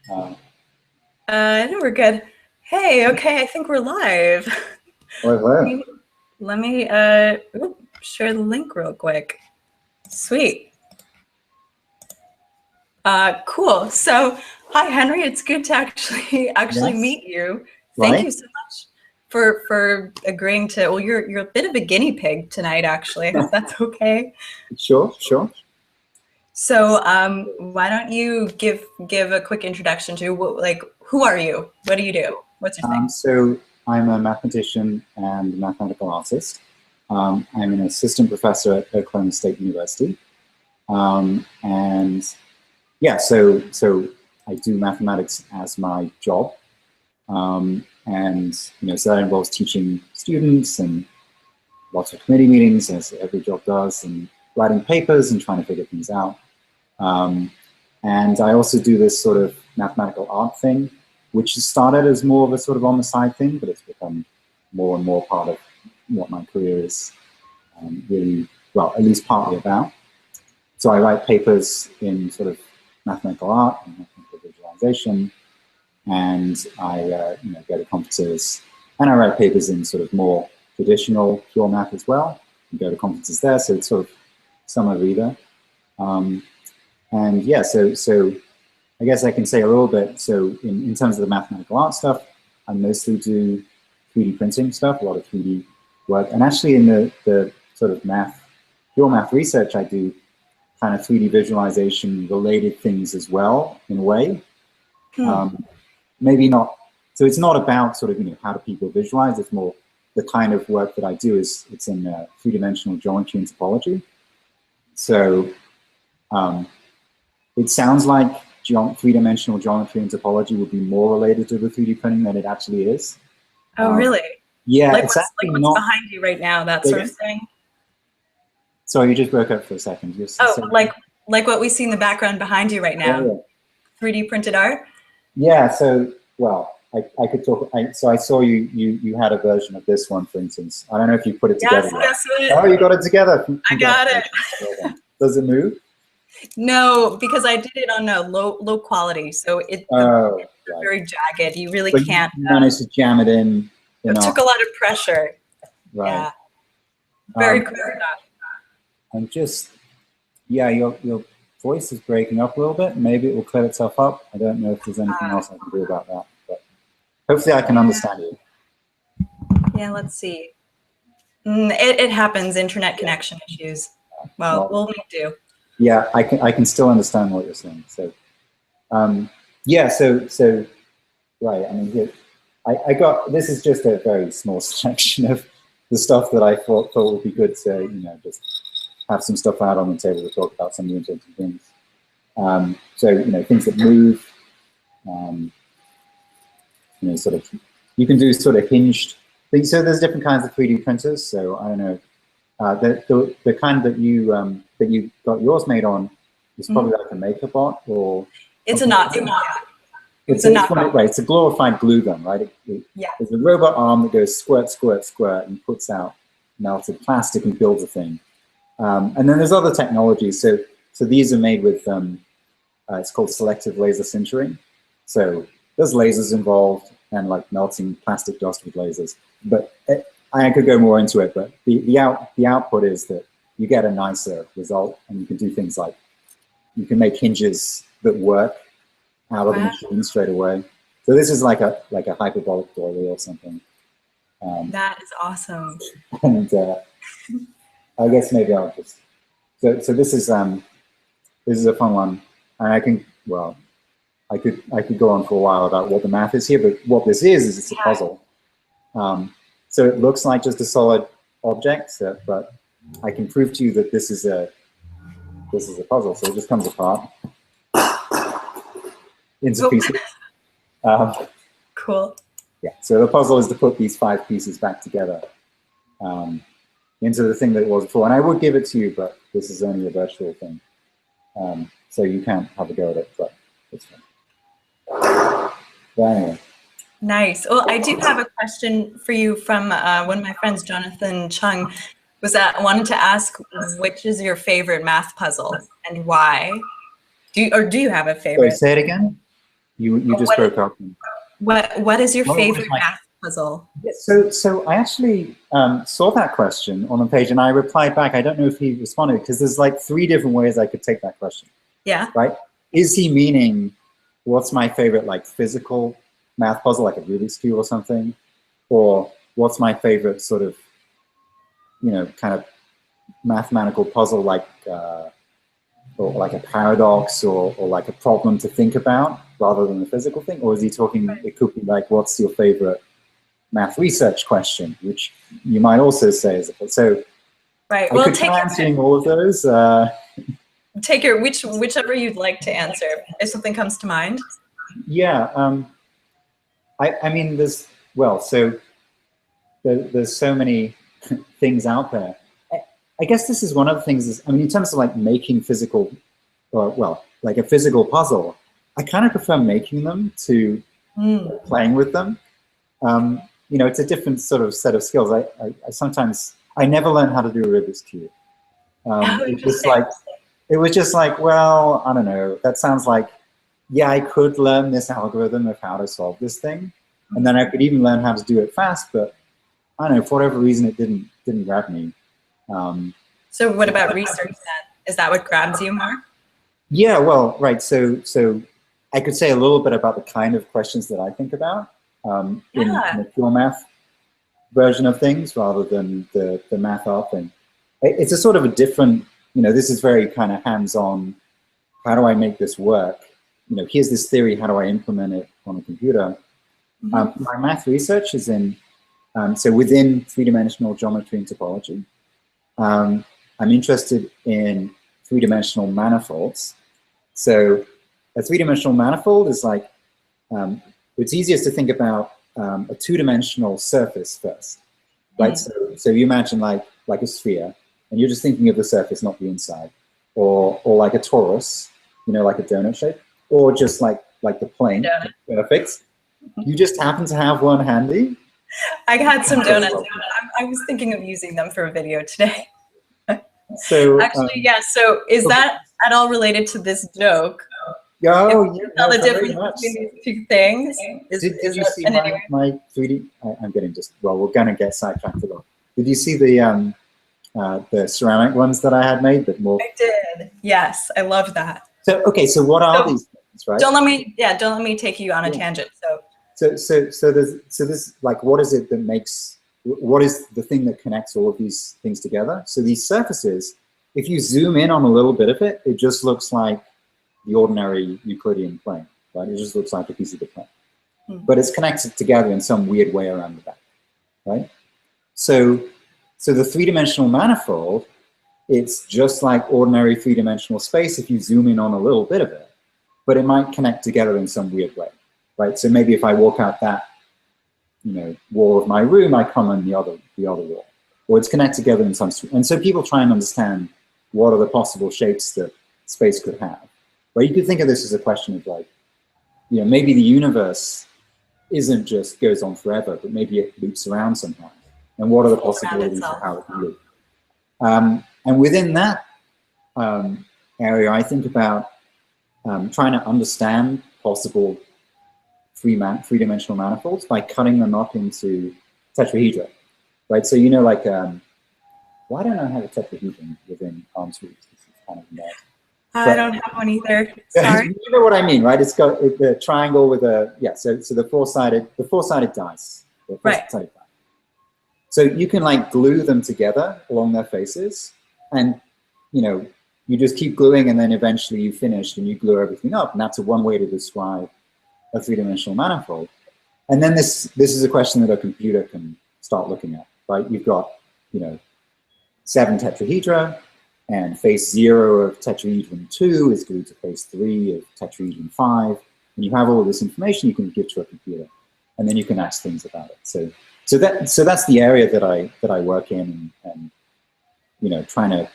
No, we're good. Hey, okay, I think we're live. Let me share the link real quick. Sweet. Cool. So, hi Henry, it's good to actually meet you. Thank you so much for agreeing to. Well, you're a bit of a guinea pig tonight, actually. I hope that's okay. Sure. So, why don't you give a quick introduction to who are you? What do you do? What's your thing? So I'm a mathematician and mathematical artist. I'm an assistant professor at Oklahoma State University, and yeah, so I do mathematics as my job, and so that involves teaching students and lots of committee meetings, as every job does, and writing papers and trying to figure things out. And I also do this sort of mathematical art thing, which started as more of a sort of on the side thing, but it's become more and more part of what my career is really, well, at least partly about. So I write papers in sort of mathematical art and mathematical visualization, and I go to conferences, and I write papers in sort of more traditional pure math as well, and go to conferences there, so it's sort of some of either. And yeah, so I guess I can say a little bit. So in terms of the mathematical art stuff, I mostly do 3D printing stuff, a lot of 3D work. And actually in the sort of pure math research, I do kind of 3D visualization related things as well, in a way. Maybe not, so it's not about sort of, how do people visualize, it's more the kind of work that I do is, it's in three-dimensional geometry and topology. So it sounds like three-dimensional geometry and topology would be more related to the 3D printing than it actually is. Oh, really? Yeah. Like what's behind you right now, that sort of thing? Sorry, you just broke up for a second. Like what we see in the background behind you right now. Yeah. 3D printed art? Yeah, so, well, I could talk, so I saw you had a version of this one, for instance. I don't know if you put it together yet. Yes, Oh, you got it together. I got it. Does it move? No, because I did it on a low quality, so it's very jagged. You really can't. You managed to jam it in. It took a lot of pressure. Right. Yeah. Very cool. I'm just, yeah, your voice is breaking up a little bit. Maybe it will clear itself up. I don't know if there's anything else I can do about that, but hopefully I can understand you. Yeah, let's see. It happens, internet connection issues. Well, we'll make do. Yeah, I can still understand what you're saying. So, yeah, so right. I mean, here, I got, this is just a very small selection of the stuff that I thought would be good to, just have some stuff out on the table to talk about some of the interesting things. So, things that move, sort of, you can do sort of hinged things. So there's different kinds of 3D printers. So I don't know, the kind that you got yours made on is probably like a MakerBot, or it's a not. It's a glorified glue gun, right? Yeah. There's a robot arm that goes squirt, squirt, squirt, and puts out melted plastic and builds a thing. And then there's other technologies. So these are made with it's called selective laser sintering. So there's lasers involved and like melting plastic dust with lasers. But I could go more into it, but the output is that you get a nicer result, and you can do things like you can make hinges that work out of the machine straight away. So this is like a hyperbolic doily or something. That is awesome. And I guess maybe I'll just so this is a fun one, and I could go on for a while about what the math is here, but what this is it's a puzzle. So it looks like just a solid object, but I can prove to you that this is a puzzle. So it just comes apart into pieces. Cool. Yeah. So the puzzle is to put these 5 pieces back together into the thing that it was before. And I would give it to you, but this is only a virtual thing, so you can't have a go at it. But it's fine. But anyway. Nice. Well, I do have a question for you from one of my friends, Jonathan Chung, wanted to ask, which is your favorite math puzzle and why? Do you have a favorite? Sorry, say it again. You just broke up. What is your favorite math puzzle? So I actually saw that question on the page, and I replied back. I don't know if he responded, because there's like 3 different ways I could take that question. Yeah. Right? Is he meaning what's my favorite like physical math puzzle, like a Rubik's Cube or something, or what's my favorite sort of, you know, kind of mathematical puzzle, like or like a paradox, or like a problem to think about rather than a physical thing? Or is he talking, it could be like, what's your favorite math research question, which you might also say is a, so right. I could try answering all of those. Take your whichever you'd like to answer, if something comes to mind. Yeah, I mean, there's, well, so there's so many things out there. I guess this is one of the things is, I mean, in terms of like making physical, or well, like a physical puzzle, I kind of prefer making them to playing with them. You know, it's a different sort of set of skills. I sometimes, I never learned how to do a Rubik's Cube. It was just like, well, I don't know, that sounds like, yeah, I could learn this algorithm of how to solve this thing. And then I could even learn how to do it fast, but I don't know, for whatever reason, it didn't grab me. So what about research then? Is that what grabs you more? Yeah, well, right. So I could say a little bit about the kind of questions that I think about in the pure math version of things rather than the math art thing. It's a sort of a different, you know, this is very kind of hands-on. How do I make this work? You know, here's this theory, how do I implement it on a computer? My math research is in, so within three-dimensional geometry and topology. I'm interested in three-dimensional manifolds. So a three-dimensional manifold is like, it's easiest to think about a two-dimensional surface first, right? So you imagine like a sphere, and you're just thinking of the surface, not the inside, or like a torus, you know, like a donut shape, or just like the plane. Perfect. You just happen to have one handy. I had some donuts. I was thinking of using them for a video today. So actually, yeah. So is that at all related to this joke? Oh, yeah. Tell the difference between these two things. Did you see my 3D? I'm getting just, well, we're gonna get sidetracked a lot. Did you see the ceramic ones that I had made? That more. I did. Yes, I loved that. So okay, so what are these things, right? Don't let me take you on a tangent. So this, like, what is it that makes, what is the thing that connects all of these things together? So these surfaces, if you zoom in on a little bit of it, it just looks like the ordinary Euclidean plane, right? It just looks like a piece of the plane. But it's connected together in some weird way around the back, right? So the three-dimensional manifold, it's just like ordinary three-dimensional space if you zoom in on a little bit of it, but it might connect together in some weird way, right? So maybe if I walk out that, you know, wall of my room, I come on the other wall, or it's connected together in some. And so people try and understand what are the possible shapes that space could have. Right? You could think of this as a question of like, you know, maybe the universe isn't just goes on forever, but maybe it loops around somehow. And what are the possibilities of how it can loop? And within that area, I think about trying to understand possible three-dimensional manifolds by cutting them up into tetrahedra, right? So, you know, like, well, I don't know how to tetrahedron within arm's reach. This is kind of nice. I don't have one either. Sorry. You know what I mean, right? It's got the triangle with a, yeah, so the four-sided dice. Right. So you can like glue them together along their faces, and you know, you just keep gluing, and then eventually you finish and you glue everything up, and that's one way to describe a three-dimensional manifold. And then this is a question that a computer can start looking at, right? You've got, you know, 7 tetrahedra, and face 0 of tetrahedron 2 is glued to face 3 of tetrahedron 5. And you have all of this information you can give to a computer, and then you can ask things about it. So that's the area that I work in, and you know, trying to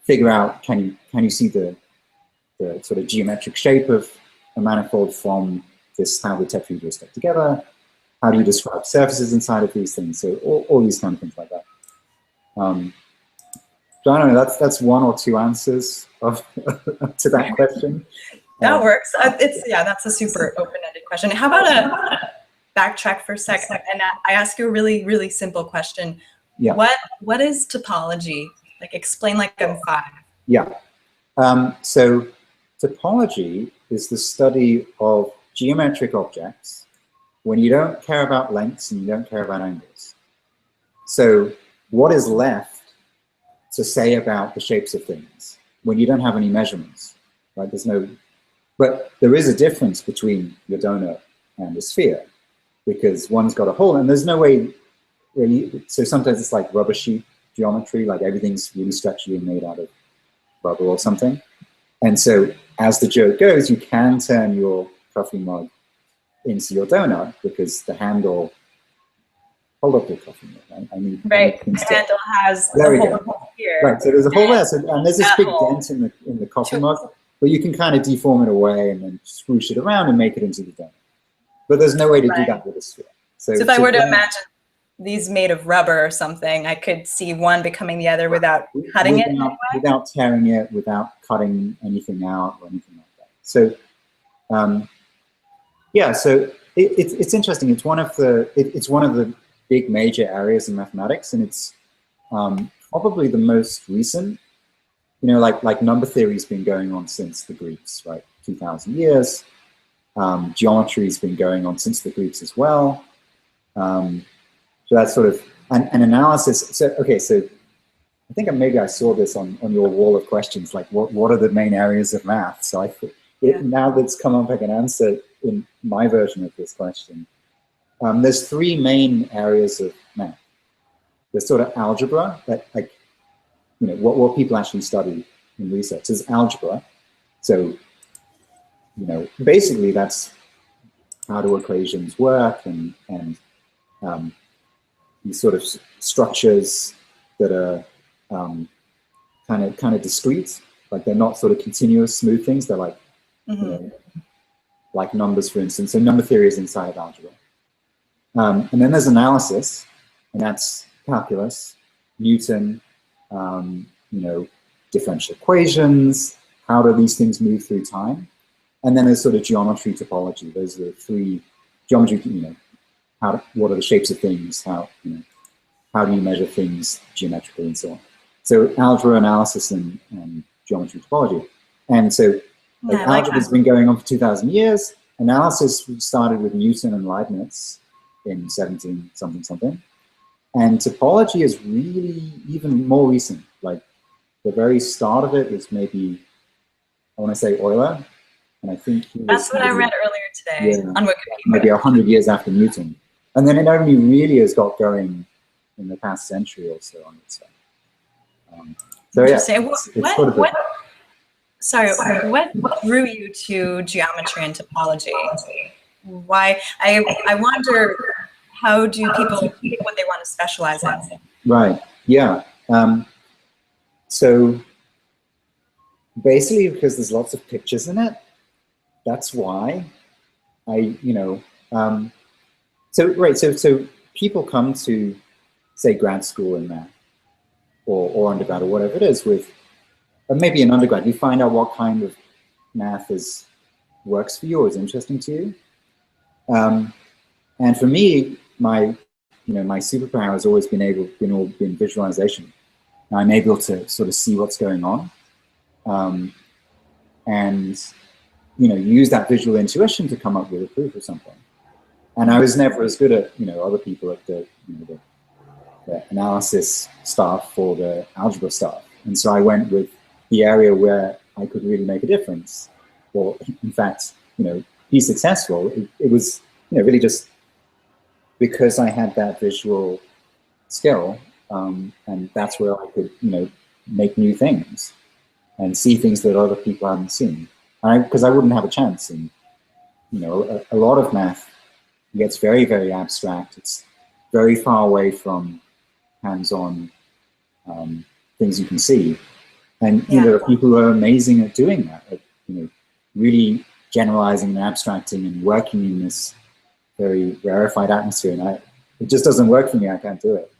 figure out, can you see the sort of geometric shape of a manifold from this, how the tetrahedra stick together? How do you describe surfaces inside of these things? So all these kind of things like that. So I don't know, that's 1 or 2 answers to that question. That works. That's a super open-ended question. How about a backtrack for a second, and I ask you a really, really simple question. Yeah. What is topology? Like, explain like I'm 5. Yeah. So topology is the study of geometric objects when you don't care about lengths and you don't care about angles. So what is left to say about the shapes of things when you don't have any measurements, right? But there is a difference between your donut and a sphere, because one's got a hole and there's no way really, so sometimes it's like rubber sheet geometry, like everything's really stretchy and made out of rubber or something. And so as the joke goes, you can turn your coffee mug into your donut because the handle, hold up your coffee mug, right? The handle has there the we hole go. here. Right, so there's a hole there, and there's this big dent in the coffee mug, but you can kind of deform it away and then swoosh it around and make it into the donut. But there's no way to do that with a sphere. So if I were to imagine these made of rubber or something, I could see one becoming the other without cutting it in any way? Without tearing it, without cutting anything out or anything like that. So, yeah, so it's interesting. It's one of the big major areas in mathematics, and it's probably the most recent. You know, like number theory's been going on since the Greeks, right? 2,000 years. Geometry's been going on since the Greeks as well. So that's sort of an analysis. So okay, so I think maybe I saw this on your wall of questions, like what are the main areas of math? So now that's come up, I can answer in my version of this question. There's 3 main areas of math. There's sort of algebra, that like, you know, what people actually study in research is algebra. So, you know, basically that's how do equations work and these sort of structures that are kind of discrete, like they're not sort of continuous, smooth things. They're like, you know, like numbers, for instance. So number theory is inside of algebra. And then there's analysis, and that's calculus, Newton, you know, differential equations. How do these things move through time? And then there's sort of geometry, topology. Those are the 3 geometry. You know, what are the shapes of things? How do you measure things geometrically and so on? So algebra, analysis, and geometry, topology. And so algebra has been going on for 2,000 years. Analysis started with Newton and Leibniz in 17-something. And topology is really even more recent. Like the very start of it was maybe, I want to say Euler. And I think that's what I read earlier today on Wikipedia. Maybe 100 years after Newton. And then it only really has got going in the past century or so, I would say. So yeah, what drew you to geometry and topology? Why? I wonder, how do people pick what they want to specialize in? Right. Yeah. So basically, because there's lots of pictures in it, that's why so people come to, say, grad school in math or undergrad or whatever it is with, maybe an undergrad, you find out what kind of math works for you or is interesting to you. And for me, my superpower has always been visualization. I'm able to sort of see what's going on, and use that visual intuition to come up with a proof or something. And I was never as good at other people at the analysis stuff or the algebra stuff, and so I went with the area where I could really make a difference, or in fact, be successful. It was really just because I had that visual skill, and that's where I could make new things and see things that other people haven't seen. Because I wouldn't have a chance. And a lot of math gets very, very abstract. It's very far away from hands-on things you can see. And there are people who are amazing at doing that, at really generalizing and abstracting and working in this very rarefied atmosphere. And it just doesn't work for me. I can't do it.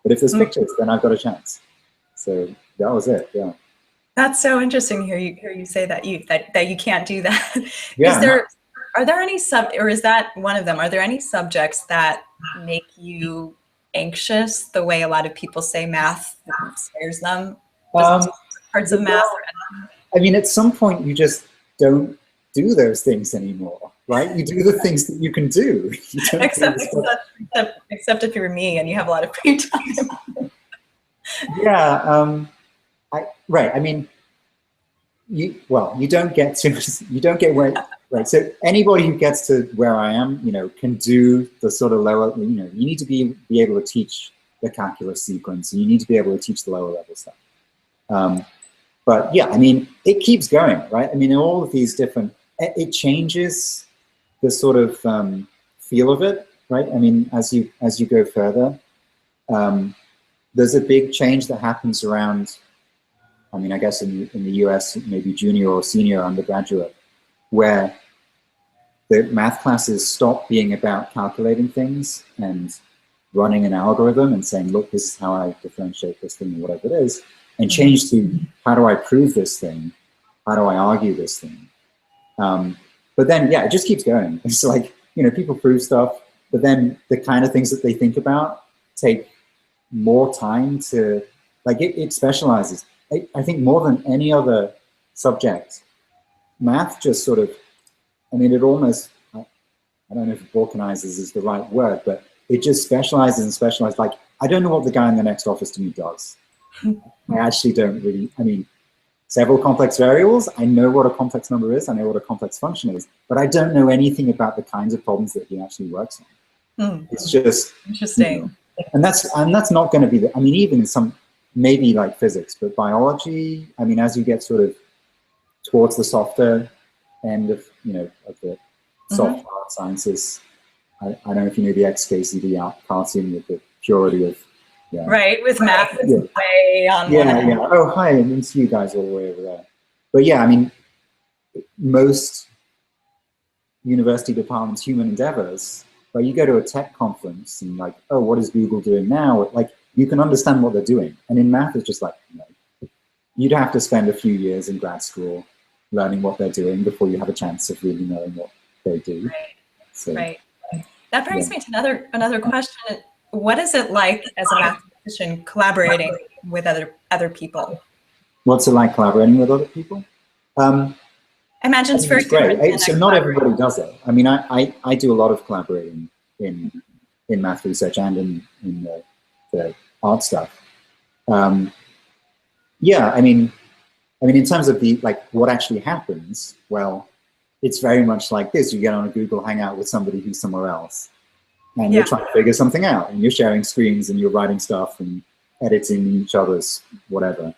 But if there's pictures, then I've got a chance. So that was it. Yeah. That's so interesting. Hear you say that you can't do that. Yeah. Are there any or is that one of them? Are there any subjects that make you anxious the way a lot of people say math scares them? Parts of math? I mean, at some point you just don't do those things anymore, right? You do the things that you can do. You don't except if you're me and you have a lot of free time. Yeah. Right. I mean, you don't get where, right. So anybody who gets to where I am, can do the sort of lower, you need to be able to teach the calculus sequence, and you need to be able to teach the lower level stuff. But yeah, I mean, it keeps going, right? I mean, all of these different, it changes the sort of feel of it, right? I mean, as you go further, there's a big change that happens around, I mean, I guess in the US, maybe junior or senior undergraduate, where the math classes stop being about calculating things and running an algorithm and saying, look, this is how I differentiate this thing or whatever it is, and change to how do I prove this thing? How do I argue this thing? But then, yeah, it just keeps going. It's like, people prove stuff, but then the kind of things that they think about take more time to, like, it specializes. I think more than any other subject, math just sort of, I mean, it almost, I don't know if balkanizes is the right word, but it just specializes and specializes. Like, I don't know what the guy in the next office to me does. I actually don't really, I mean, several complex variables, I know what a complex number is, I know what a complex function is, but I don't know anything about the kinds of problems that he actually works on. It's just interesting. And that's not going to be I mean, even in some, maybe like physics, but biology, I mean, as you get sort of towards the softer end of, of the soft hard sciences, I don't know if you know the XKCD cartoon with the purity of, right, with math way on one. Oh, hi, and it's you guys all the way over there. But yeah, I mean, most university departments, human endeavors, but you go to a tech conference and like, oh, what is Google doing now? Like, you can understand what they're doing. And in math, it's just like, you'd have to spend a few years in grad school learning what they're doing before you have a chance of really knowing what they do. Right. So, right. That brings me to another question. What is it like as a mathematician collaborating with other people? What's it like collaborating with other people? I imagine it's very great. So not everybody does it. I mean, I do a lot of collaborating in math research and in the art stuff. Yeah, I mean, in terms of what actually happens, well, it's very much like this. You get on a Google Hangout with somebody who's somewhere else, and you're trying to figure something out, and you're sharing screens, and you're writing stuff and editing each other's whatever.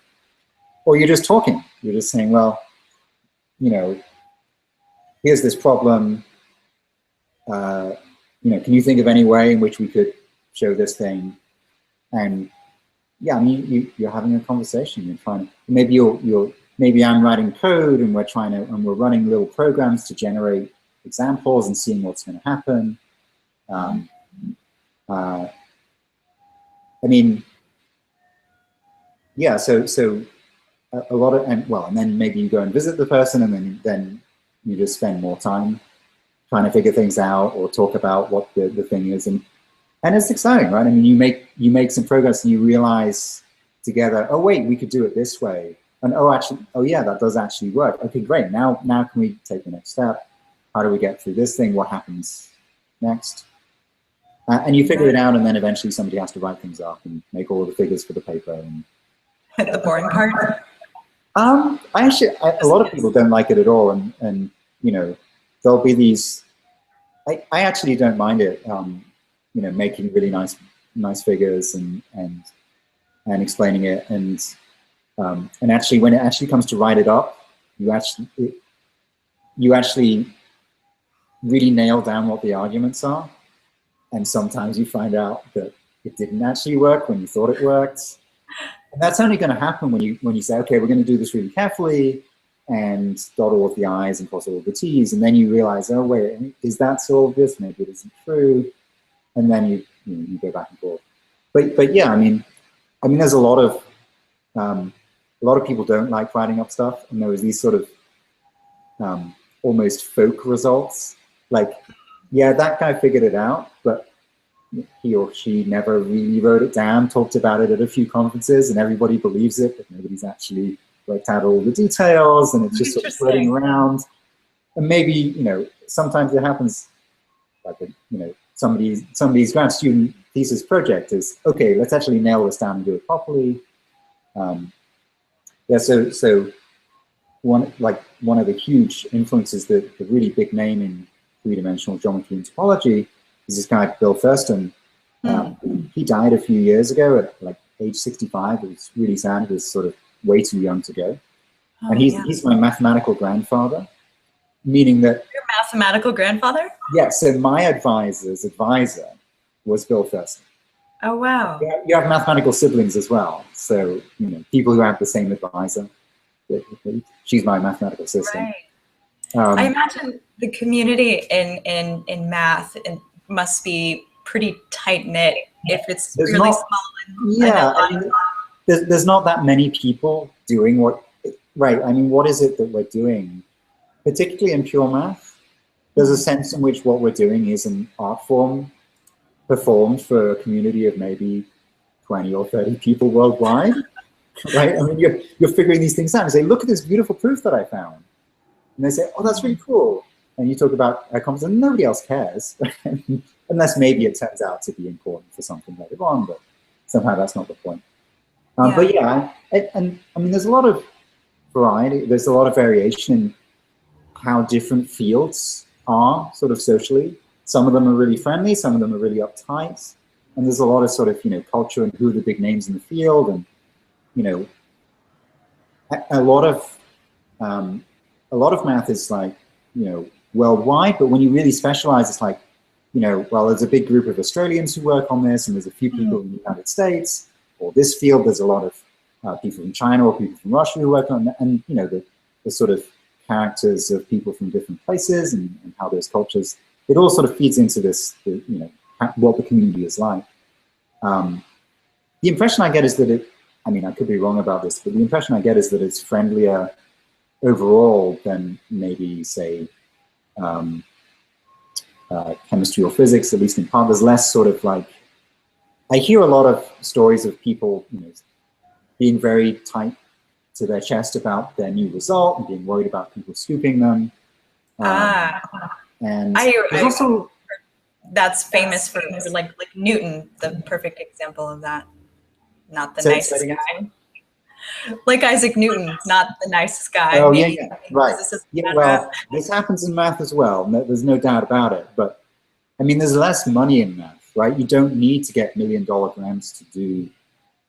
Or you're just talking. You're just saying, well, here's this problem. Can you think of any way in which we could show this thing? And yeah, I mean, you're having a conversation. You're trying. Maybe I'm writing code, and we're running little programs to generate examples and seeing what's going to happen. I mean, yeah. So a lot of and then maybe you go and visit the person, and then you just spend more time trying to figure things out or talk about what the thing is, and it's exciting, right? I mean, you make some progress and you realize together, oh wait, we could do it this way, and oh yeah, that does actually work. Okay, great. Now can we take the next step? How do we get through this thing? What happens next? And you figure it out, and then eventually somebody has to write things up and make all the figures for the paper. And the boring part. A lot of people don't like it at all, and there'll be these. I actually don't mind it. Making really nice figures and explaining it, and actually when it actually comes to write it up, you actually really nail down what the arguments are, and sometimes you find out that it didn't actually work when you thought it worked. And that's only going to happen when you say, okay, we're going to do this really carefully and dot all of the I's and cross all of the T's, and then you realize, oh wait, is that so obvious? Maybe it isn't true, and then you go back and forth. But yeah, I mean, there's a lot of a lot of people don't like writing up stuff, and there was these sort of almost folk results. Like, yeah, that guy figured it out, but he or she never really wrote it down, talked about it at a few conferences, and everybody believes it, but nobody's actually worked out all the details, and it's just sort of floating around. And maybe, you know, sometimes it happens, like, you know, somebody's grad student thesis project is, okay, let's actually nail this down and do it properly. Yeah, so one of the huge influences, the really big name in three-dimensional geometry and topology is this guy, Bill Thurston. He died a few years ago at like age 65. It was really sad. He was sort of way too young to go. And he's my mathematical grandfather, meaning that... Your mathematical grandfather? Yeah, so my advisor's advisor was Bill Thurston. Oh, wow. You have mathematical siblings as well. So, you know, people who have the same advisor. She's my mathematical sister. Right. I imagine the community in math must be pretty tight-knit if it's really small. Yeah, I mean, there's not that many people doing what... Right, I mean, what is it that we're doing? Particularly in pure math, there's a sense in which what we're doing is an art form performed for a community of maybe 20 or 30 people worldwide, right? I mean, you're figuring these things out and say, look at this beautiful proof that I found. And they say, oh, that's really cool. And you talk about outcomes and nobody else cares, unless maybe it turns out to be important for something later on, but somehow that's not the point. But yeah, and I mean, there's a lot of variety, there's a lot of variation in how different fields are sort of socially. Some of them are really friendly, some of them are really uptight, and there's a lot of sort of, you know, culture and who are the big names in the field, and, you know, a lot of math is like, you know, worldwide, but when you really specialize, it's like, you know, well, there's a big group of Australians who work on this, and there's a few people in the United States, or this field, there's a lot of people from China or people from Russia who work on it, and, you know, the sort of characters of people from different places and how those cultures, it all sort of feeds into this, you know, what the community is like. The impression I get is that I mean, I could be wrong about this, but the impression I get is that it's friendlier overall than maybe, say, chemistry or physics, at least in part. There's less sort of like, I hear a lot of stories of people, you know, being very tight to their chest about their new result and being worried about people scooping them. And also, that's famous for like Newton, the perfect example of that. Not the nicest guy. Like Isaac Newton, not the nicest guy. Oh, maybe, yeah, right. Yeah, well, this happens in math as well. There's no doubt about it. But I mean, there's less money in math, right? You don't need to get $1 million grants to do,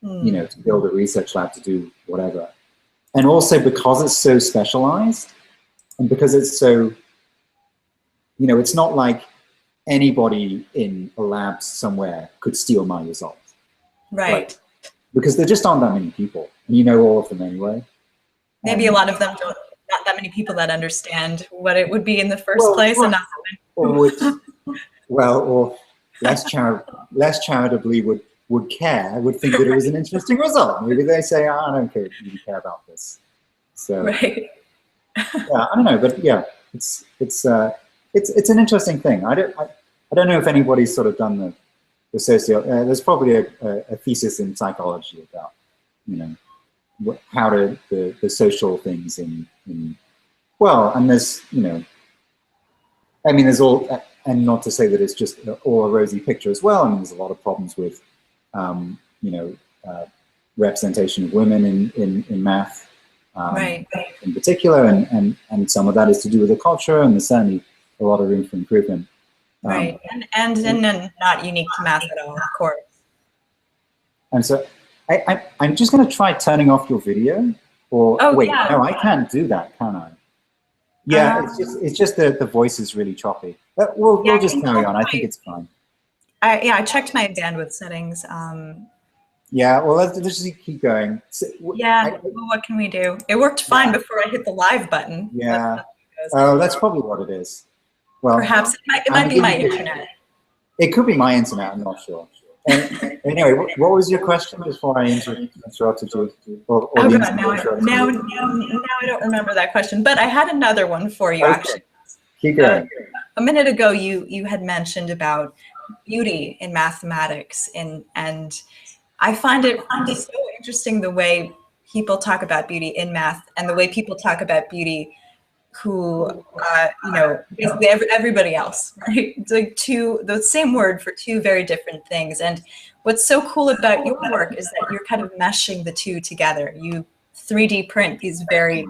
you know, to build a research lab, to do whatever. And also because it's so specialized, and because it's so, you know, it's not like anybody in a lab somewhere could steal my result. Right. Because there just aren't that many people, and you know all of them anyway. Maybe a lot of them don't, not that many people that understand what it would be in the first place, and not or less charitably would care, would think that it was an interesting result. Maybe they say, oh, I don't really care about this. So right. Yeah, I don't know, but yeah, it's an interesting thing. I don't know if anybody's sort of done the there's probably a thesis in psychology about, you know, how the social things in well, and there's, you know, I mean, there's all, and not to say that it's just all a rosy picture as well. I mean, there's a lot of problems with, you know, representation of women in math, right. in particular, and some of that is to do with the culture, and there's certainly a lot of room for improvement. Right, and not unique to math at all, of course. And so I'm just going to try turning off your video, or wait, no, I can't do that, can I? Yeah, it's just the voice is really choppy. We'll just carry on. I think it's fine. I checked my bandwidth settings. Yeah, well, let's just keep going. So, well, what can we do? It worked fine before I hit the live button. Yeah. Oh, that's probably what it is. Well, perhaps it might be my internet. It could be my internet. I'm not sure. Anyway, what was your question before I interrupted you? Or oh God, now I don't remember that question, but I had another one for you, actually. Keep going. A minute ago, you had mentioned about beauty in mathematics, and I find it so interesting the way people talk about beauty in math and the way people talk about beauty who, basically everybody else, right? It's like the same word for two very different things. And what's so cool about your work is that you're kind of meshing the two together. You 3D print these very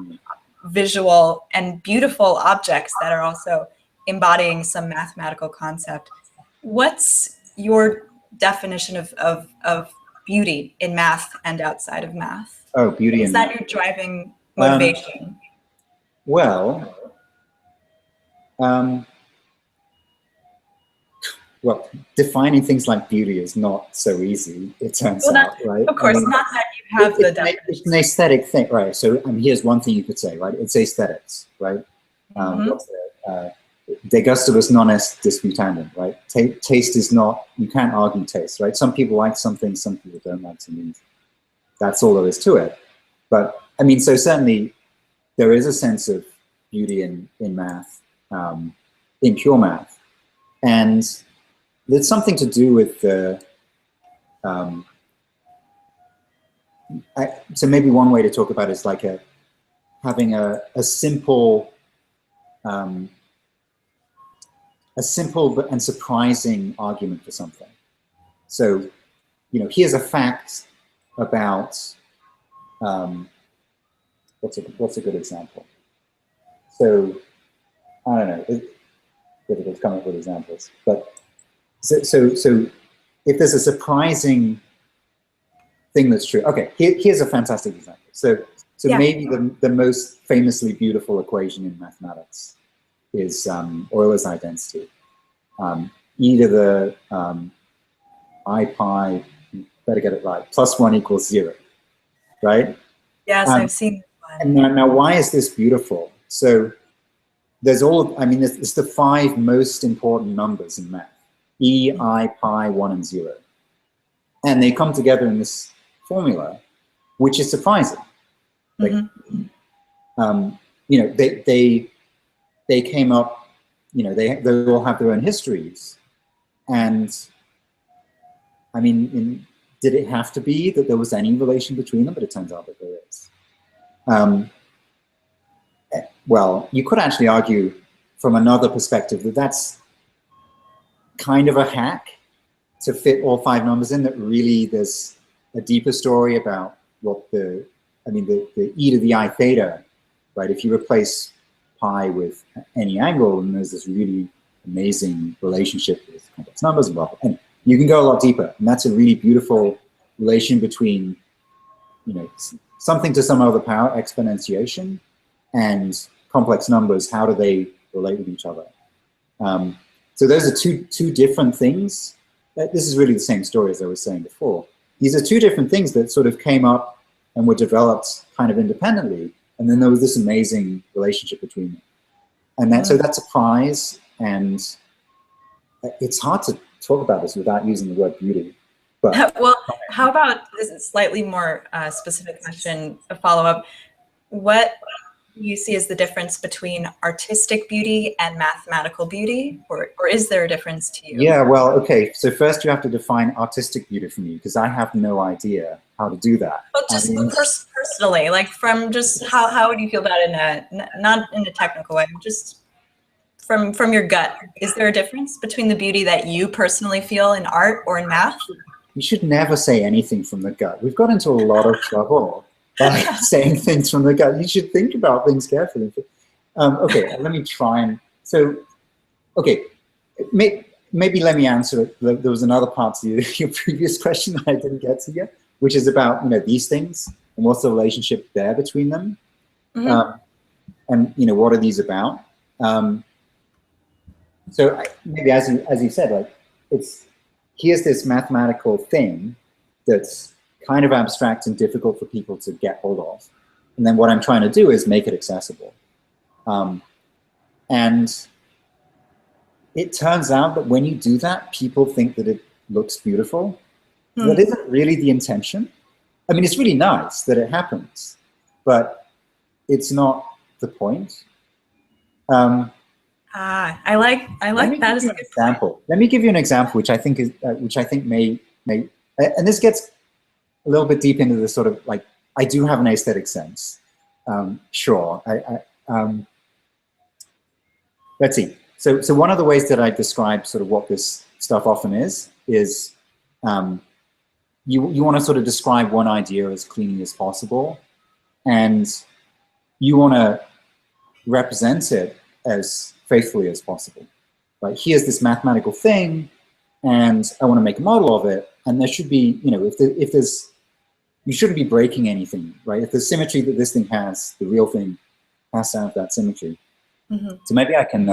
visual and beautiful objects that are also embodying some mathematical concept. What's your definition of beauty in math and outside of math? Oh, beauty is in that math. your driving motivation? Well, defining things like beauty is not so easy, it turns out, right? Of course, not that you have the definition. It's an aesthetic thing, right? So here's one thing you could say, right? It's aesthetics, right? De gustibus non est disputandum, right? Taste is not, you can't argue taste, right? Some people like something, some people don't like something. That's all there is to it. But I mean, so certainly there is a sense of beauty in math, in pure math. And there's something to do with the, so maybe one way to talk about it is like having a simple and surprising argument for something. So, here's a fact about, what's a good example? So, I don't know, it's difficult to come up with examples, but so if there's a surprising thing that's true, okay, here's a fantastic example. So maybe the most famously beautiful equation in mathematics is Euler's identity. E to the I pi, better get it right, +1 equals 0, right? Yes, I've seen this one. And now why is this beautiful? So there's it's the 5 most important numbers in math. E, I, pi, 1, and 0. And they come together in this formula, which is surprising. Like, they came up, they all have their own histories. And I mean, did it have to be that there was any relation between them? But it turns out that there is. Well, you could actually argue from another perspective that that's kind of a hack to fit all 5 numbers in, that really there's a deeper story about what the e to the I theta, right? If you replace pi with any angle, and there's this really amazing relationship with complex numbers and blah, blah. And you can go a lot deeper, and that's a really beautiful relation between, something to some other power, exponentiation, and complex numbers. How do they relate with each other? So those are two different things. This is really the same story as I was saying before. These are 2 different things that sort of came up and were developed kind of independently, and then there was this amazing relationship between them. And so that's a prize, and it's hard to talk about this without using the word beauty. But well, how about this is slightly more specific question, a follow-up. What do you see as the difference between artistic beauty and mathematical beauty, or is there a difference to you? Yeah, well, okay. So first you have to define artistic beauty for me, because I have no idea how to do that. Well, just personally, like from just how would you feel about it not in a technical way, just from your gut. Is there a difference between the beauty that you personally feel in art or in math? You should never say anything from the gut. We've got into a lot of trouble by saying things from the gut. You should think about things carefully. Okay, let me try and, okay, maybe let me answer it. There was another part to your previous question that I didn't get to yet, which is about, these things and what's the relationship there between them. And, what are these about? So maybe as you said, like, here's this mathematical thing that's kind of abstract and difficult for people to get hold of. And then what I'm trying to do is make it accessible. And it turns out that when you do that, people think that it looks beautiful. That isn't really the intention. I mean, it's really nice that it happens, but it's not the point. I like that as a good example. Let me give you an example, which I think is, may, and this gets a little bit deep into the sort of like, I do have an aesthetic sense. Sure. Let's see. So one of the ways that I describe sort of what this stuff often is you want to sort of describe one idea as cleanly as possible, and you want to represent it as faithfully as possible. Like, here's this mathematical thing, and I want to make a model of it, and there should be, you know, if there's, you shouldn't be breaking anything, right? If there's symmetry that this thing has, the real thing has to have that symmetry. So maybe I can,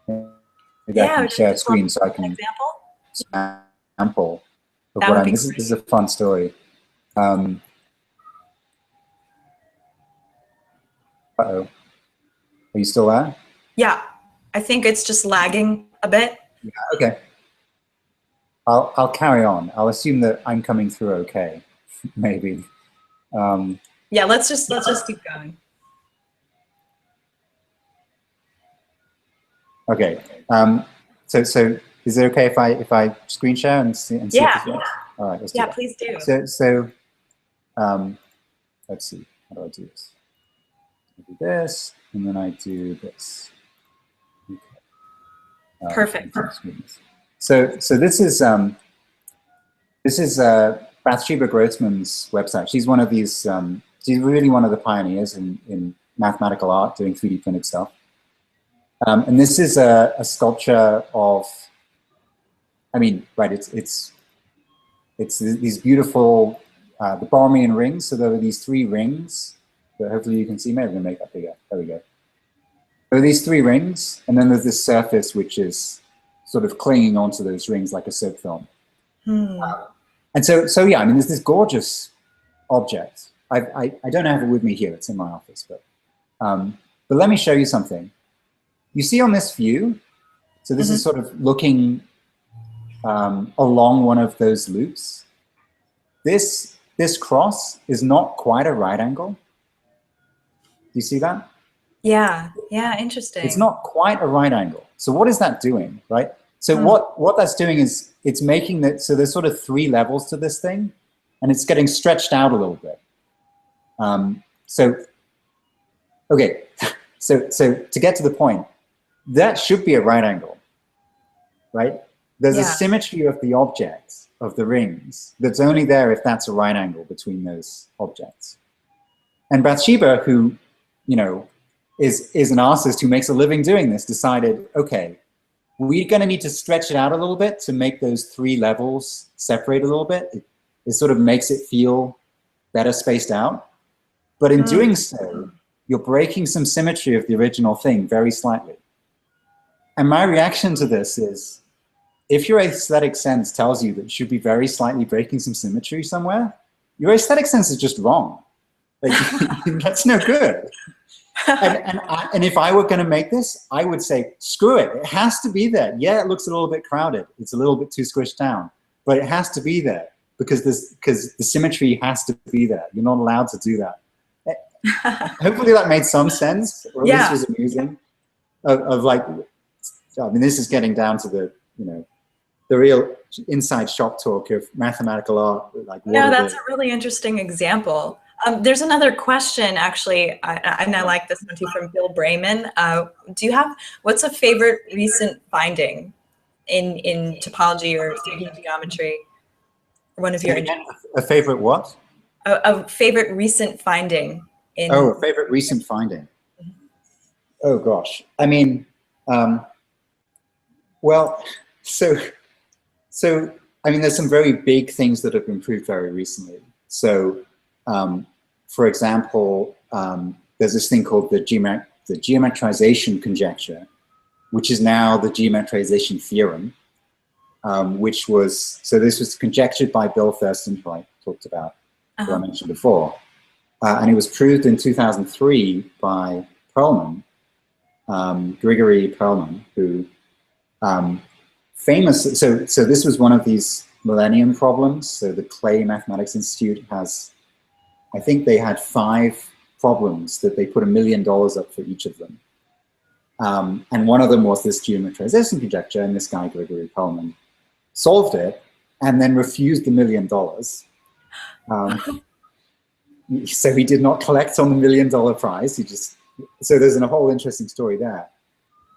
I can share a screen so I can example of what I mean. This is a fun story. Uh-oh. Are you still there? Yeah, I think it's just lagging a bit. Yeah, okay. I'll carry on. I'll assume that I'm coming through okay, maybe. Yeah, let's just keep going. Okay. So is it okay if I screen share and see if this works? All right, let's do that. Please do. So let's see. How do I do this? I do this, and then I do this. Okay. Perfect. So this is Bathsheba Grossman's website. She's one of these. She's really one of the pioneers in mathematical art, doing 3D printed stuff. And this is a sculpture of, I mean, right? It's these beautiful the Borromean rings. So there are these 3 rings that hopefully you can see. Maybe I'm gonna make that bigger. There we go. There are these 3 rings, and then there's this surface which is sort of clinging onto those rings like a soap film. And so yeah, I mean, there's this gorgeous object. I don't have it with me here. It's in my office, but let me show you something. You see on this view, so this is sort of looking along one of those loops. This cross is not quite a right angle. Do you see that? Yeah, interesting. It's not quite a right angle. So what is that doing, right? So what that's doing is it's making that, so there's sort of 3 levels to this thing, and it's getting stretched out a little bit. Okay, so to get to the point, that should be a right angle, right? There's a symmetry of the objects, of the rings, that's only there if that's a right angle between those objects. And Bathsheba, who, you know, is an artist who makes a living doing this, decided, okay, we're going to need to stretch it out a little bit to make those 3 levels separate a little bit. It sort of makes it feel better spaced out. But in doing so, you're breaking some symmetry of the original thing very slightly. And my reaction to this is, if your aesthetic sense tells you that you should be very slightly breaking some symmetry somewhere, your aesthetic sense is just wrong. Like, that's no good. And if I were going to make this, I would say, screw it. It has to be there. Yeah, it looks a little bit crowded. It's a little bit too squished down, but it has to be there because the symmetry has to be there. You're not allowed to do that. Hopefully that made some sense, or at least was amusing. Of like, I mean, this is getting down to the, you know, the real inside shop talk of mathematical art. Like, no, that's a really interesting example. There's another question, actually, and I like this one too, from Bill Brayman. What's a favorite recent finding in topology or 3D geometry? One of your a favorite what? A favorite recent finding. A favorite recent finding. Oh gosh, I mean, well, so I mean, there's some very big things that have been proved very recently. So, for example, there's this thing called the geometrization conjecture, which is now the geometrization theorem, which was, so this was conjectured by Bill Thurston, who I talked about, who I mentioned before. And it was proved in 2003 by Perlman, Grigory Perlman, who famously, so this was one of these millennium problems. So the Clay Mathematics Institute has, I think they had 5 problems that they put $1 million up for each of them. And one of them was this geometrization conjecture, and this guy, Gregory Perlman, solved it and then refused the $1 million. So he did not collect on the $1 million prize. He just, so there's a whole interesting story there.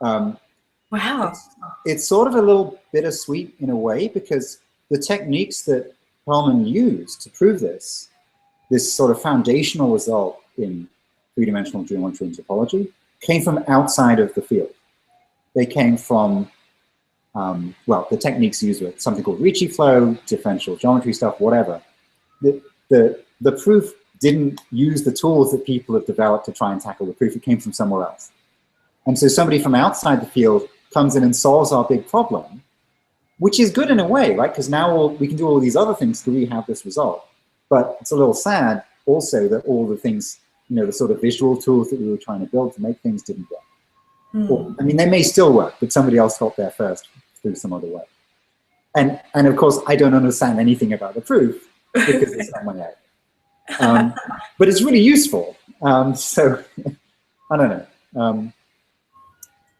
Wow. It's sort of a little bittersweet in a way, because the techniques that Perlman used to prove this sort of foundational result in three-dimensional geometry and topology, came from outside of the field. They came from, well, the techniques used were something called Ricci flow, differential geometry stuff, whatever. The proof didn't use the tools that people have developed to try and tackle the proof. It came from somewhere else. And so somebody from outside the field comes in and solves our big problem, which is good in a way, right? Because now we can do all these other things to really have this result. But it's a little sad also that all the things, you know, the sort of visual tools that we were trying to build to make things didn't work. Or, I mean, they may still work, but somebody else got there first through some other way. And of course, I don't understand anything about the proof because it's not my head. But it's really useful. So I don't know.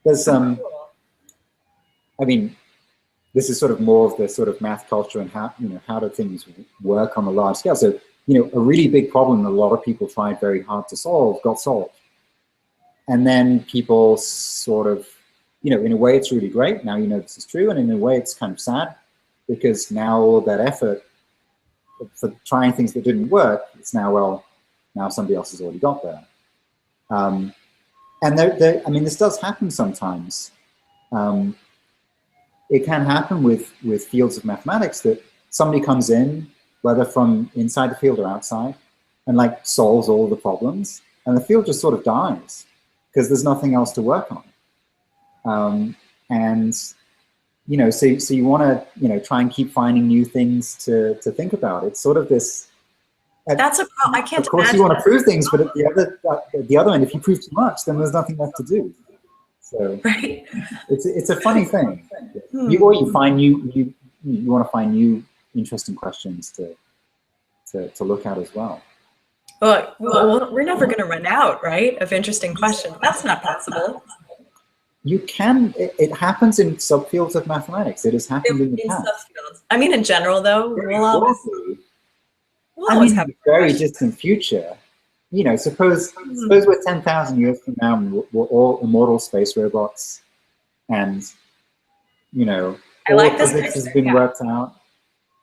There's I mean, this is sort of more of the sort of math culture and how, you know, how do things work on a large scale. So, you know, a really big problem that a lot of people tried very hard to solve got solved. And then people sort of, you know, in a way it's really great. Now you know this is true. And in a way it's kind of sad because now all that effort for trying things that didn't work, it's now, well, now somebody else has already got there. And I mean, this does happen sometimes. It can happen with fields of mathematics that somebody comes in, whether from inside the field or outside, and like solves all the problems, and the field just sort of dies because there's nothing else to work on. And you know, so you want to, you know, try and keep finding new things to think about. It's sort of this. That's a problem. I can't. Of course, you want to prove things, but at the other end, if you prove too much, then there's nothing left to do. So right. It's a funny thing. You find you want to find new interesting questions to look at as well. Well, we're never going to run out, right, of interesting questions. That's not possible. You can. It happens in subfields of mathematics. It has happened in the past. Subfields. I mean, in general, though, we'll always I mean, have in the very distant future. You know, suppose we're 10,000 years from now and we're all immortal space robots, and you know, all the physics has been worked out.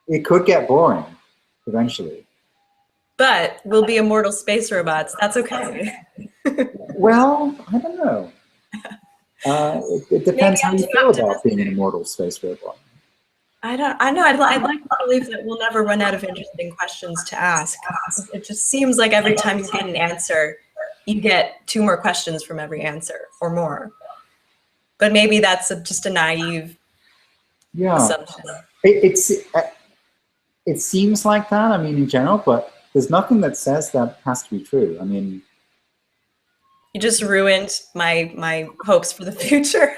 It could get boring eventually. But we'll be immortal space robots. That's okay. Well, I don't know. It depends how you feel about being an immortal space robot. I know. I'd like to believe that we'll never run out of interesting questions to ask. It just seems like every time you get an answer, you get 2 more questions from every answer or more. But maybe that's just a naive assumption. It seems like that, I mean, in general, but there's nothing that says that has to be true. I mean, you just ruined my hopes for the future.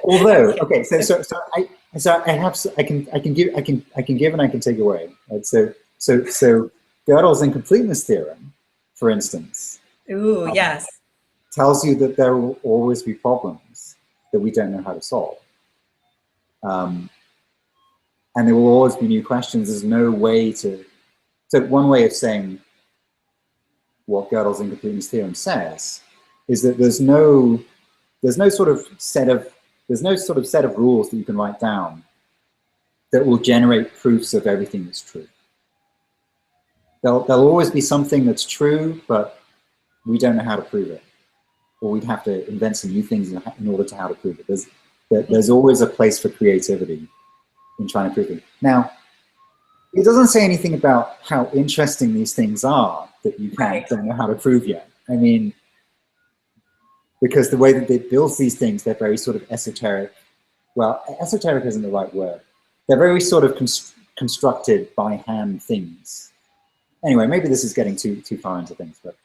Although, okay, so I can give and I can take away. Right? So Gödel's incompleteness theorem, for instance, yes, tells you that there will always be problems that we don't know how to solve, and there will always be new questions. There's no way to. So one way of saying what Gödel's incompleteness theorem says is that there's no sort of set of rules that you can write down that will generate proofs of everything that's true. There'll always be something that's true, but we don't know how to prove it, or we'd have to invent some new things in order to how to prove it. There's always a place for creativity in trying to prove it. Now, it doesn't say anything about how interesting these things are that you don't know how to prove yet. I mean, because the way that it builds these things, they're very sort of esoteric. Well, esoteric isn't the right word. They're very sort of constructed by hand things. Anyway, maybe this is getting too far into things, but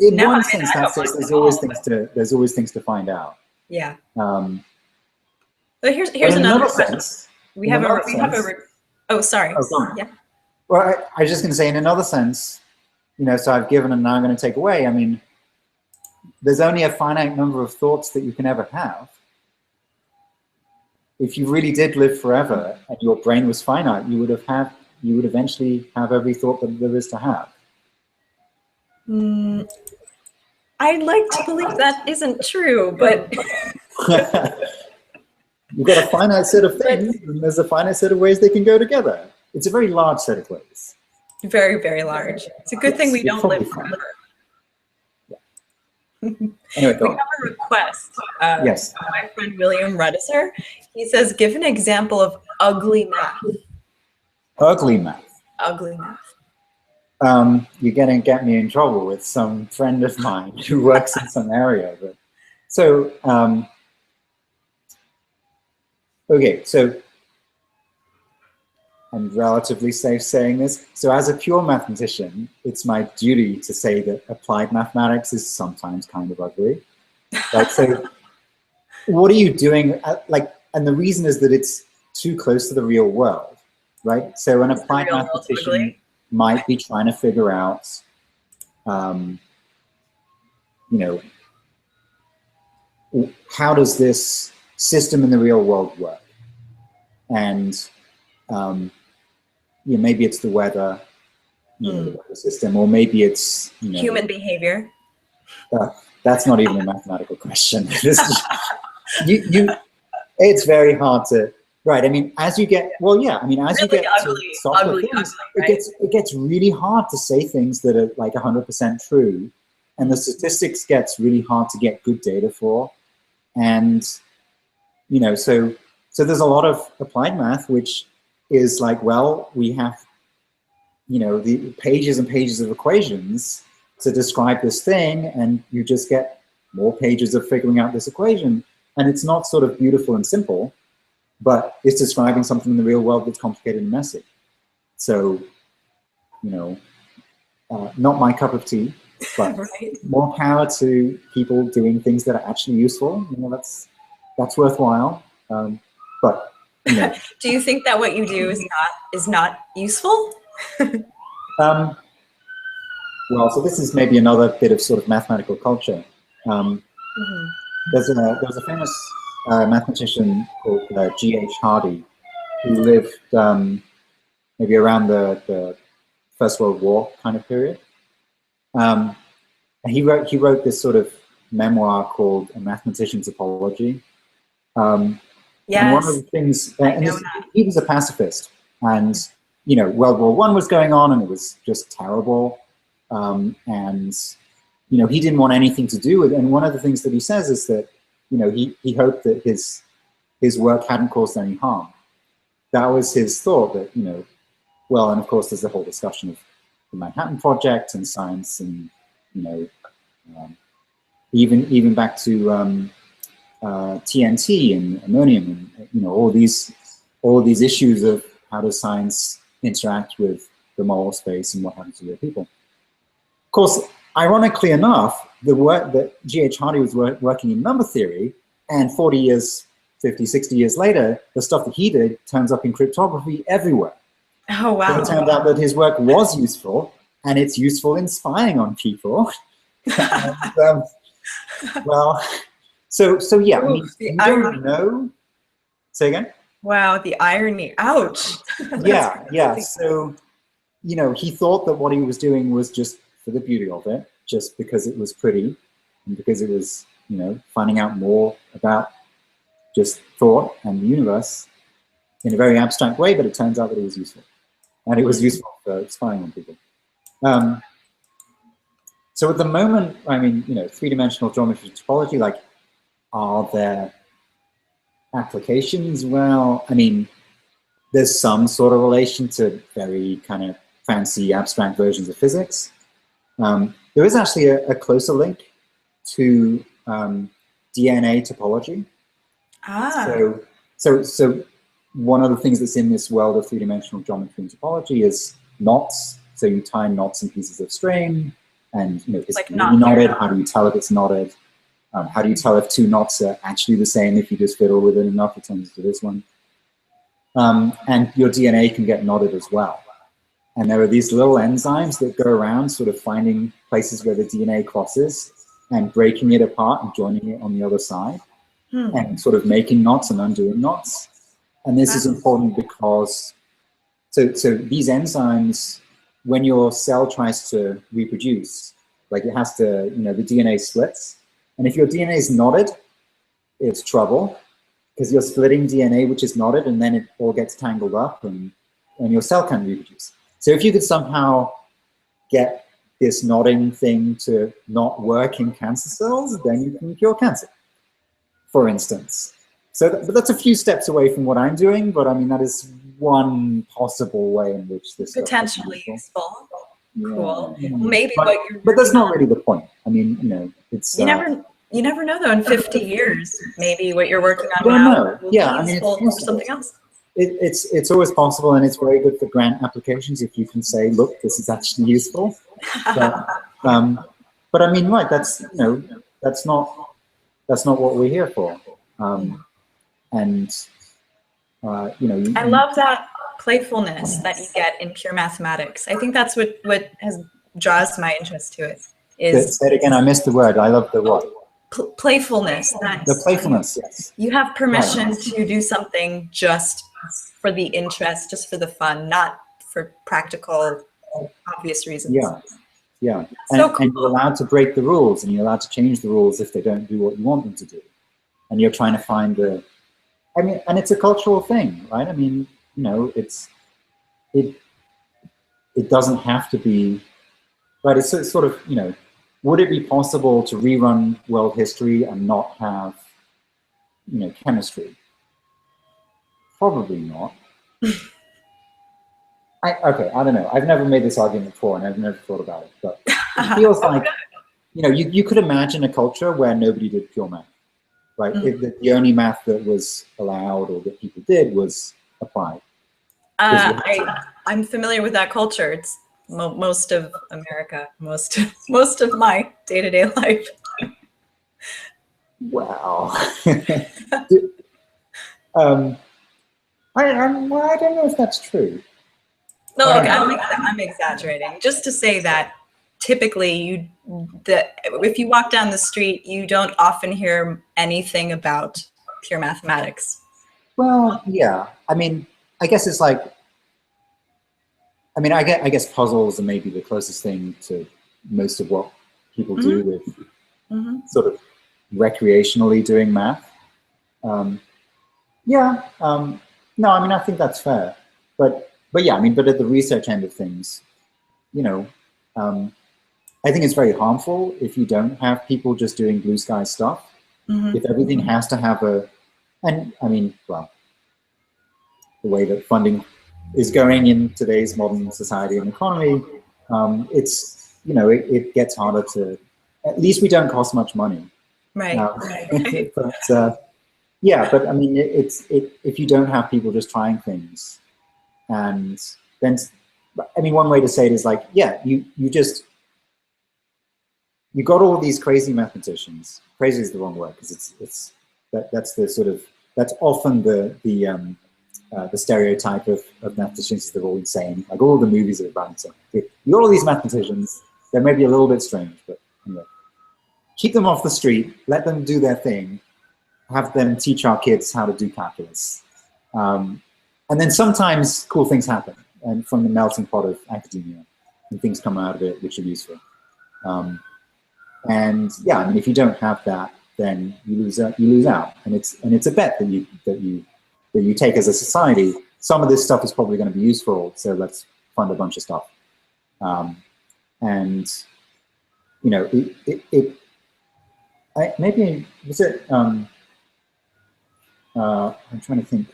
in one sense, there's always things to find out. Yeah. But here's another sense. we have oh, sorry. Yeah. Well, I was just going to say, in another sense, you know, so I've given and now I'm going to take away. I mean, there's only a finite number of thoughts that you can ever have. If you really did live forever and your brain was finite, you would eventually have every thought that there is to have. I'd like to believe that isn't true, but you've got a finite set of things, and there's a finite set of ways they can go together. It's a very large set of ways. Very, very large. It's a good thing we don't live forever. Anyway, we have a request yes. from my friend William Rediser. He says, give an example of ugly math. Ugly math. Ugly math. You're going to get me in trouble with some friend of mine who works in some area. But so, okay, so I'm relatively safe saying this. So as a pure mathematician, it's my duty to say that applied mathematics is sometimes kind of ugly. Like, so what are you doing? And the reason is that it's too close to the real world, right? So an applied mathematician might be trying to figure out, you know, how does this system in the real world work? And you know, maybe it's the weather, you know, the weather system, or maybe it's, you know, human behavior. That's not even a mathematical question. It's very hard to, right? I mean, as you get, well, yeah. I mean, as really you get to softer things, right? it gets really hard to say things that are like 100% true, and the statistics gets really hard to get good data for, and you know, so there's a lot of applied math which is like, well, we have, you know, the pages and pages of equations to describe this thing, and you just get more pages of figuring out this equation, and it's not sort of beautiful and simple, but it's describing something in the real world that's complicated and messy. So, you know, not my cup of tea, but right. More power to people doing things that are actually useful. You know, that's worthwhile. But you know. Do you think that what you do is not useful? Well, so this is maybe another bit of sort of mathematical culture. There's a famous mathematician called G.H. Hardy, who lived maybe around the First World War kind of period. And he wrote this sort of memoir called A Mathematician's Topology. Yes. And one of the things, he was a pacifist, and you know, World War I was going on, and it was just terrible. And you know, he didn't want anything to do with it. And one of the things that he says is that, you know, he hoped that his work hadn't caused any harm. That was his thought, that, you know, well, and of course there's the whole discussion of the Manhattan Project and science, and you know, even back to TNT and ammonium, and you know, all these issues of how does science interact with the moral space and what happens to real people. Of course, ironically enough, the work that G.H. Hardy was working in number theory, and 40 years, 50, 60 years later, the stuff that he did turns up in cryptography everywhere. Oh, wow. So it turned out that his work was useful, and it's useful in spying on people. And, well, so yeah, I mean, you don't know. Say again? Wow, the irony. Ouch. Yeah. So, you know, he thought that what he was doing was just for the beauty of it, just because it was pretty, and because it was, you know, finding out more about just thought and the universe in a very abstract way, but it turns out that it was useful. And it was useful for spying on people. So at the moment, I mean, you know, three-dimensional geometry topology, like, are there applications? Well, I mean, there's some sort of relation to very kind of fancy abstract versions of physics. There is actually a closer link to DNA topology. So one of the things that's in this world of three-dimensional geometry and topology is knots. So you tie knots and pieces of string, and you know, it's like really knotted. How do you tell if it's knotted? How do you tell if two knots are actually the same? If you just fiddle with it enough, it turns into this one. And your DNA can get knotted as well. And there are these little enzymes that go around sort of finding places where the DNA crosses and breaking it apart and joining it on the other side and sort of making knots and undoing knots. And this is important because, so these enzymes, when your cell tries to reproduce, like it has to, the DNA splits. And if your DNA is knotted, it's trouble because you're splitting DNA, which is knotted, and then it all gets tangled up and your cell can't reproduce. So if you could somehow get this knotting thing to not work in cancer cells, then you can cure cancer, for instance. So but that's a few steps away from what I'm doing, but I mean, that is one possible way in which this potentially useful. Yeah. Cool. Maybe but that's not really the point. I mean, it's you never know though. In 50 years, maybe what you're working on now will be useful for something else. It's always possible, and it's very good for grant applications if you can say, look, this is actually useful. But I mean, right? That's that's not what we're here for. I love that playfulness that you get in pure mathematics. I think that's what draws my interest to it. Say it again. I missed the word. I love the what? Playfulness. The playfulness. Yes. You have permission to do something just for the interest, just for the fun, not for practical, obvious reasons. Yeah. Cool. And you're allowed to break the rules, and you're allowed to change the rules if they don't do what you want them to do. And you're trying to find and it's a cultural thing, right? I mean, it doesn't have to be, right? It's sort of, would it be possible to rerun world history and not have, chemistry? Probably not. I don't know. I've never made this argument before, and I've never thought about it, but it feels like, you could imagine a culture where nobody did pure math, right? If the only math that was allowed or that people did was applied. I'm familiar with that culture. It's most of America, most of my day-to-day life. Wow. I don't know if that's true. No, look, I'm exaggerating. Just to say that typically if you walk down the street, you don't often hear anything about pure mathematics. Well, yeah. I mean, I guess it's like, I guess puzzles are maybe the closest thing to most of what people do with sort of recreationally doing math. No, I think that's fair. But yeah, but at the research end of things, I think it's very harmful if you don't have people just doing blue sky stuff. If everything has to have the way that funding is going in today's modern society and economy, it's, it gets harder to, at least we don't cost much money. Right. But if you don't have people just trying things, and then, one way to say it is like, yeah, you got all these crazy mathematicians. Crazy is the wrong word, because that's often the stereotype of mathematicians. They're all insane. Like all the movies are about insane. You got all these mathematicians. They're maybe a little bit strange, but anyway, keep them off the street. Let them do their thing. Have them teach our kids how to do calculus. And then sometimes cool things happen, and from the melting pot of academia, and things come out of it which are useful. And yeah, if you don't have that, then you lose out. And it's a bet that you take as a society. Some of this stuff is probably going to be useful, so let's fund a bunch of stuff. Maybe was it? I'm trying to think.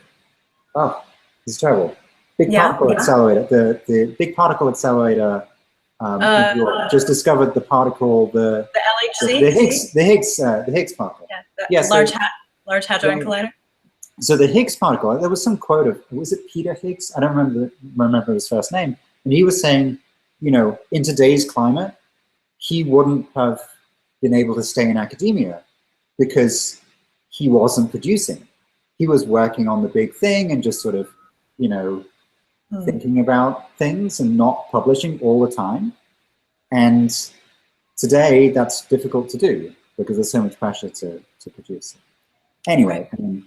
Oh, this is terrible. Big particle accelerator. The big particle accelerator. Just discovered the particle, the LHC, the Higgs particle. Yeah, large hadron collider. So the Higgs particle. There was some quote of, was it Peter Higgs? I don't remember his first name, and he was saying, in today's climate, he wouldn't have been able to stay in academia because he wasn't producing. He was working on the big thing and just sort of you know, thinking about things and not publishing all the time. And today that's difficult to do because there's so much pressure to produce. Anyway, I mean,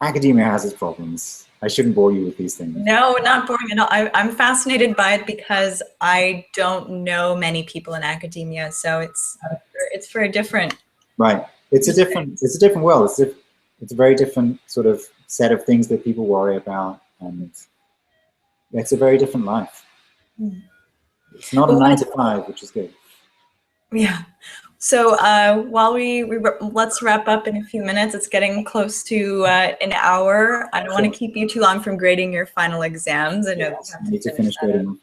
academia has its problems. I shouldn't bore you with these things. No, not boring at all. I'm fascinated by it because I don't know many people in academia, so it's for a different. Right. It's a different world. It's a very different sort of set of things that people worry about, and it's a very different life. It's not a 9 to 5, which is good. Yeah. So while let's wrap up in a few minutes. It's getting close to an hour. I don't want to keep you too long from grading your final exams. I know I need to finish grading.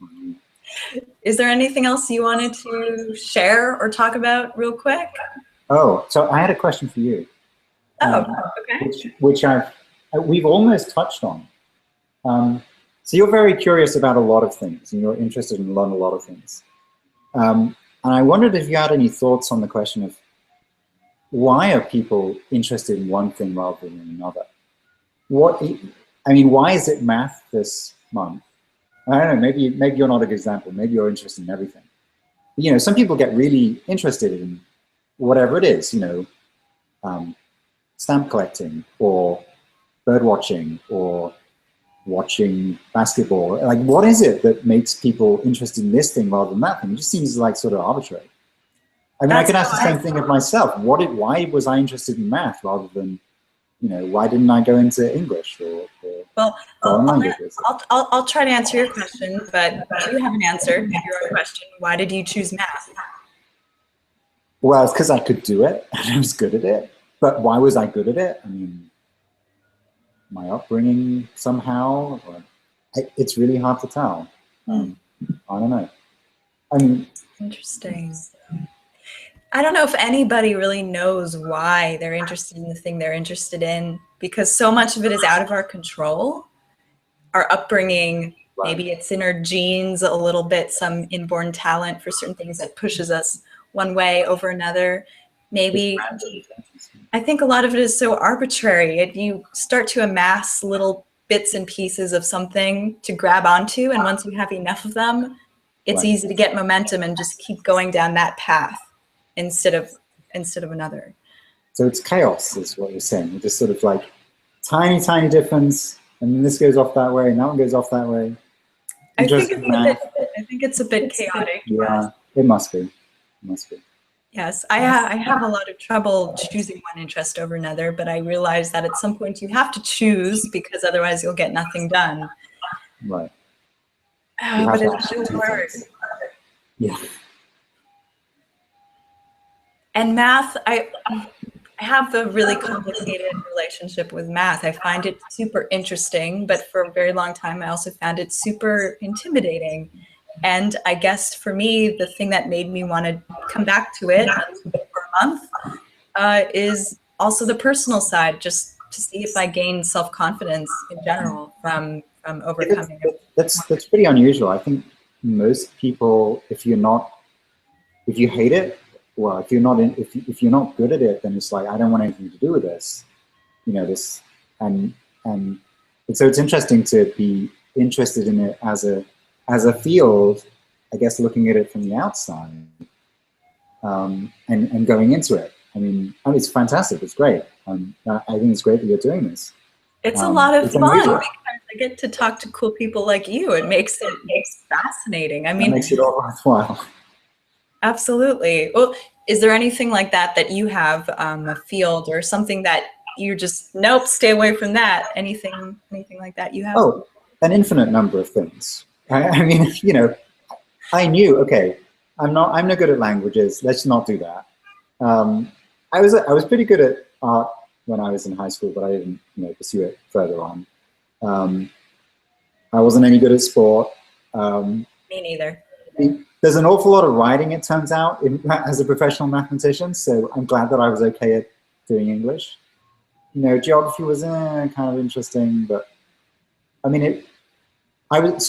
Is there anything else you wanted to share or talk about real quick? Oh, so I had a question for you. Oh, okay. Which we've almost touched on. So you're very curious about a lot of things, and you're interested in a lot of things. And I wondered if you had any thoughts on the question of why are people interested in one thing rather than another? Why is it math this month? I don't know, maybe you're not a good example. Maybe you're interested in everything. But, you know, some people get really interested in whatever it is, you know, stamp collecting or bird watching or watching basketball. Like, what is it that makes people interested in this thing rather than that thing? It just seems like sort of arbitrary. I mean, I can ask the same thing of myself. Why was I interested in math rather than, you know, why didn't I go into English or foreign languages? I'll try to answer your question, but do you have an answer to your own question? Why did you choose math? Well, it's because I could do it and I was good at it. But why was I good at it? I mean, my upbringing somehow, it's really hard to tell. I don't know. I mean, interesting. I don't know if anybody really knows why they're interested in the thing they're interested in, because so much of it is out of our control. Our upbringing, maybe it's in our genes a little bit, some inborn talent for certain things that pushes us one way over another. Maybe I think a lot of it is so arbitrary. You start to amass little bits and pieces of something to grab onto, and once you have enough of them, it's easy to get momentum and just keep going down that path instead of another. So it's chaos, is what you're saying. It's just sort of like tiny difference, and then this goes off that way, and that one goes off that way. I think it's a bit chaotic. Yeah, it must be. It must be. Yes, I have a lot of trouble choosing one interest over another, but I realize that at some point you have to choose because otherwise you'll get nothing done. Right. But it's so hard. Yeah. And math, I have a really complicated relationship with math. I find it super interesting, but for a very long time I also found it super intimidating. And I guess for me, the thing that made me want to come back to it for a month is also the personal side, just to see if I gain self-confidence in general from overcoming it. That's pretty unusual. I think most people, if you hate it, well, if you're not good at it, then it's like, I don't want anything to do with this, you know, this, and so it's interesting to be interested in it as a field, I guess, looking at it from the outside, and going into it. I mean, it's fantastic. It's great. I think it's great that you're doing this. It's a lot of fun because I get to talk to cool people like you. It makes it fascinating. I mean, that makes it all worthwhile. Absolutely. Well, is there anything like that you have, a field or something that you just, nope, stay away from that? Anything like that you have? Oh, an infinite number of things. I mean, you know, I knew, okay, I'm no good at languages. Let's not do that. I was pretty good at art when I was in high school, but I didn't, you know, pursue it further on. I wasn't any good at sport. Me neither. There's an awful lot of writing, it turns out, as a professional mathematician. So I'm glad that I was okay at doing English. You know, geography was kind of interesting, but I mean, I was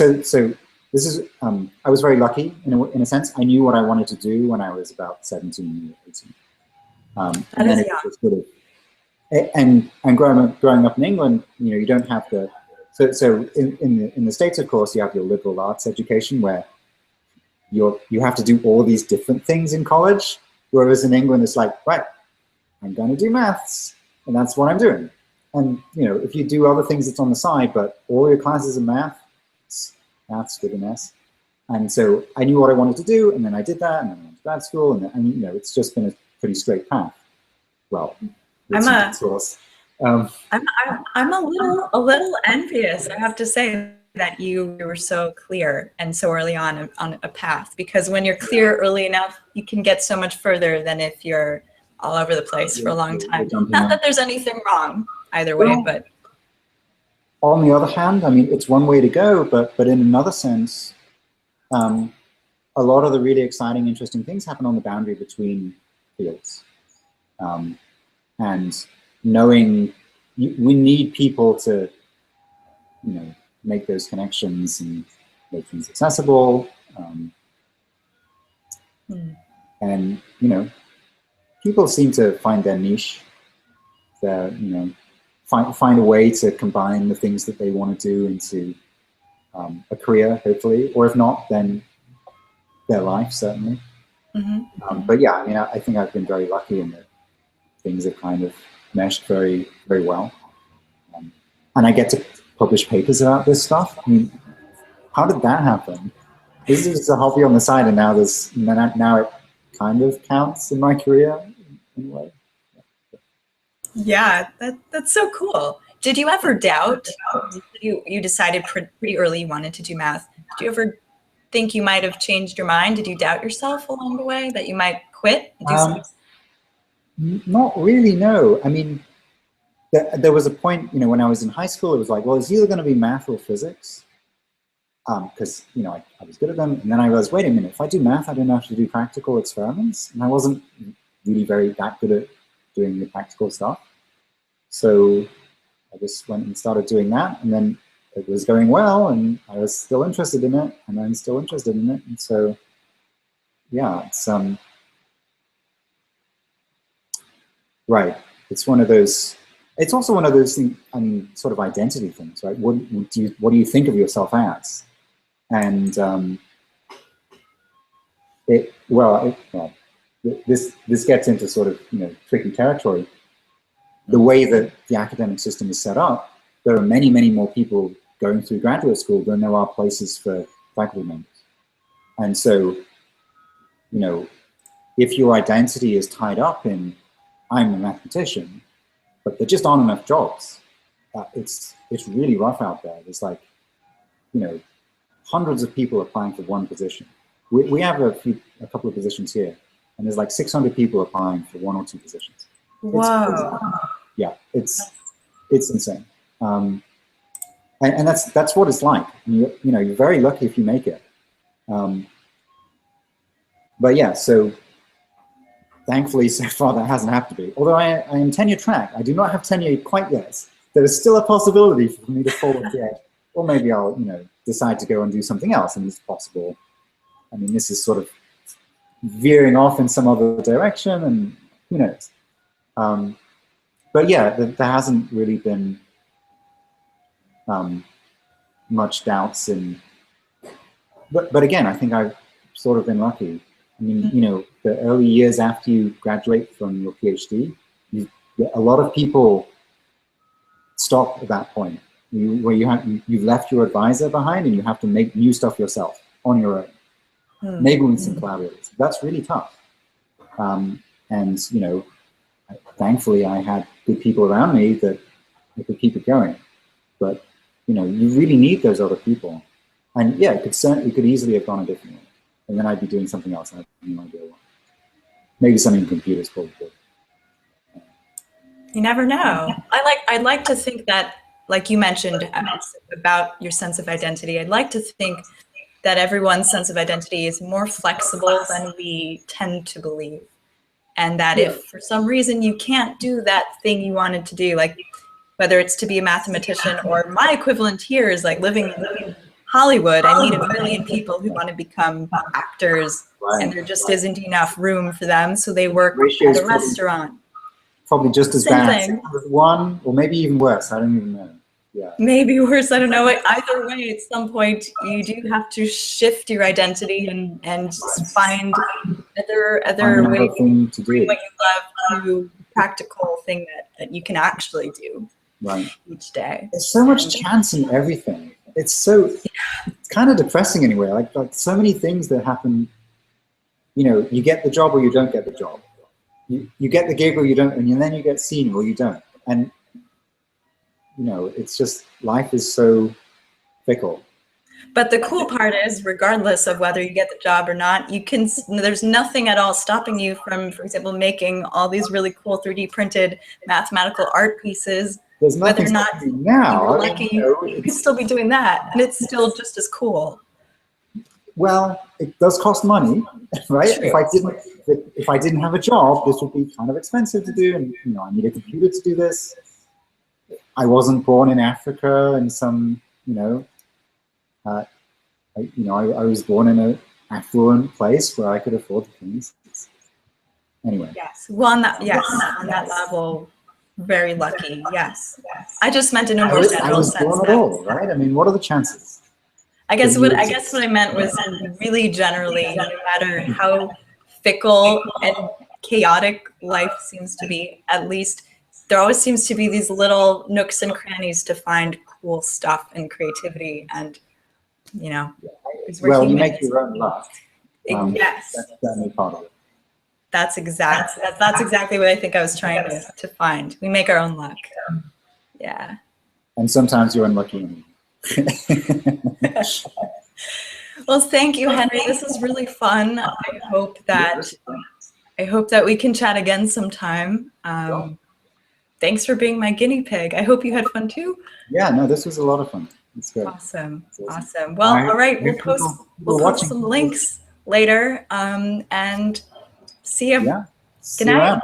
very lucky in a sense. I knew what I wanted to do when I was about 17 or 18. And then it was sort of, and growing up in England, you know, you don't have the So in the States, of course, you have your liberal arts education where you have to do all these different things in college, whereas in England, it's like, right, I'm going to do maths, and that's what I'm doing. And if you do other things, it's on the side, but all your classes are maths with an S. And so I knew what I wanted to do, and then I did that, and then I went to grad school, and it's just been a pretty straight path. Well, I'm a little envious, I have to say, that you were so clear and so early on a path, because when you're clear early enough, you can get so much further than if you're all over the place for a long time. Not that there's anything wrong either way, but on the other hand, I mean, it's one way to go, but in another sense, a lot of the really exciting, interesting things happen on the boundary between fields. And knowing we need people to, make those connections and make things accessible. And, people seem to find their niche, find a way to combine the things that they want to do into a career, hopefully, or if not, then their life, certainly. But yeah, I mean, I think I've been very lucky in that things have kind of meshed very, very well. And I get to publish papers about this stuff. I mean, how did that happen? This is just a hobby on the side, and now it kind of counts in my career in a way. Yeah, that's so cool. Did you ever doubt? You decided pretty early you wanted to do math. Did you ever think you might have changed your mind? Did you doubt yourself along the way that you might quit and do something? Not really, no. I mean, there was a point, when I was in high school, it was like, well, it's either going to be math or physics, because I was good at them. And then I realized, wait a minute, if I do math, I don't have to do practical experiments, and I wasn't really that good at doing the practical stuff. So I just went and started doing that, and then it was going well, and I was still interested in it, and I'm still interested in it, and so yeah, it's right. It's one of those. It's also one of those things. I mean, sort of identity things, right? What do you think of yourself as? And this gets into sort of tricky territory. The way that the academic system is set up, there are many, many more people going through graduate school than there are places for faculty members. And so, if your identity is tied up in I'm a mathematician, but there just aren't enough jobs, it's really rough out there. There's like, hundreds of people applying for one position. We have a couple of positions here, and there's like 600 people applying for one or two positions. Wow. It's insane. And that's what it's like. You're very lucky if you make it. But yeah, so thankfully so far that hasn't happened to be. Although I am tenure track, I do not have tenure quite yet. There is still a possibility for me to fall off the edge, or maybe I'll decide to go and do something else, and it's possible. I mean, this is sort of veering off in some other direction, and who knows. But yeah, there hasn't really been much doubts in. But again, I think I've sort of been lucky. I mean, the early years after you graduate from your PhD, a lot of people stop at that point, where you've left your advisor behind and you have to make new stuff yourself on your own, maybe with some collaborators. That's really tough. And thankfully I had good people around me that could keep it going. But you really need those other people. And yeah, it could easily have gone a different way. And then I'd be doing something else. I have no idea what. Maybe something in computers probably. You never know. I'd like to think that, like you mentioned about your sense of identity, I'd like to think that everyone's sense of identity is more flexible than we tend to believe. And that if for some reason you can't do that thing you wanted to do, like whether it's to be a mathematician or my equivalent here is like living in Hollywood, I meet a million people who want to become actors, and there just isn't enough room for them, so they work at a restaurant. Probably just as bad. One, or maybe even worse. I don't even know. maybe worse. I don't know. Either way, at some point, you do have to shift your identity and find other ways to do what you love to practical thing that you can actually do each day. There's so much chance in everything. It's kind of depressing anyway. Like so many things that happen. You know, you get the job or you don't get the job. You get the gig or you don't, and then you get seen or you don't. And you know, it's just, life is so fickle. But the cool part is, regardless of whether you get the job or not, there's nothing at all stopping you from, for example, making all these really cool 3D printed mathematical art pieces. There's nothing whether or not now. you're lucky, you can still be doing that, and it's still just as cool. Well, it does cost money, right? True. If I didn't have a job, this would be kind of expensive to do, and you know, I need a computer to do this. I wasn't born in Africa in some, you know, I was born in an affluent place where I could afford things. Anyway. Yes. Well, on that level, very lucky. Yes. I just meant in a more general sense. I was born at all, right? I mean, what are the chances? I guess what I meant was, really generally, no matter how fickle and chaotic life seems to be, at least there always seems to be these little nooks and crannies to find cool stuff and creativity, and you know, well, you make your own luck. Yes, that's certainly part of it. That's exactly what I think I was trying to find. We make our own luck. Yeah. And sometimes you're unlucky. Well, thank you, Henry. This is really fun. I hope that we can chat again sometime. Thanks for being my guinea pig. I hope you had fun too. Yeah, no, this was a lot of fun. It's good. Awesome. Well, all right, we'll post some links later, and see you. Yeah. Good night.